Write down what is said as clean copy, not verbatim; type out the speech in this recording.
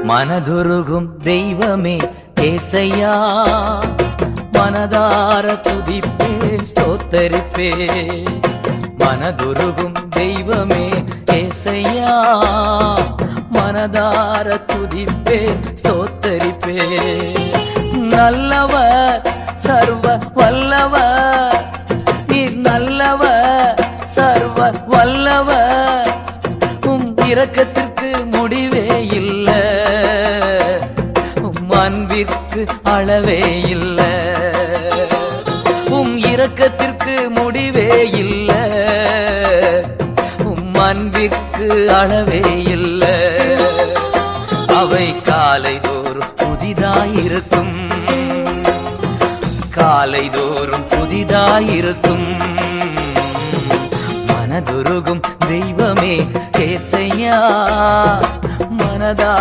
மனதுருகும் தெய்வமே ஏசையா, மனதார துதிப்பேன் ஸ்தோத்தரிப்பேன். மனதுருகும் தெய்வமே ஏசையா, மனதார துதிப்பேன் ஸ்தோத்தரிப்பேன். நல்லவர் சர்வ வல்லவர், நீர் நல்லவர் சர்வ வல்லவர். உம் இரக்கத்திற்கு முடிவே இல்ல, உம் அன்பிற்கு அளவே இல்ல. உம் இரக்கத்திற்கு முடிவே இல்ல, உம் அன்பிற்கு அளவே இல்ல. அவை காலைதோறும் புதிதாயிருக்கும், காலைதோறும் புதிதாயிருக்கும். மனதுருகும் தெய்வமே ஏசையா, மனதா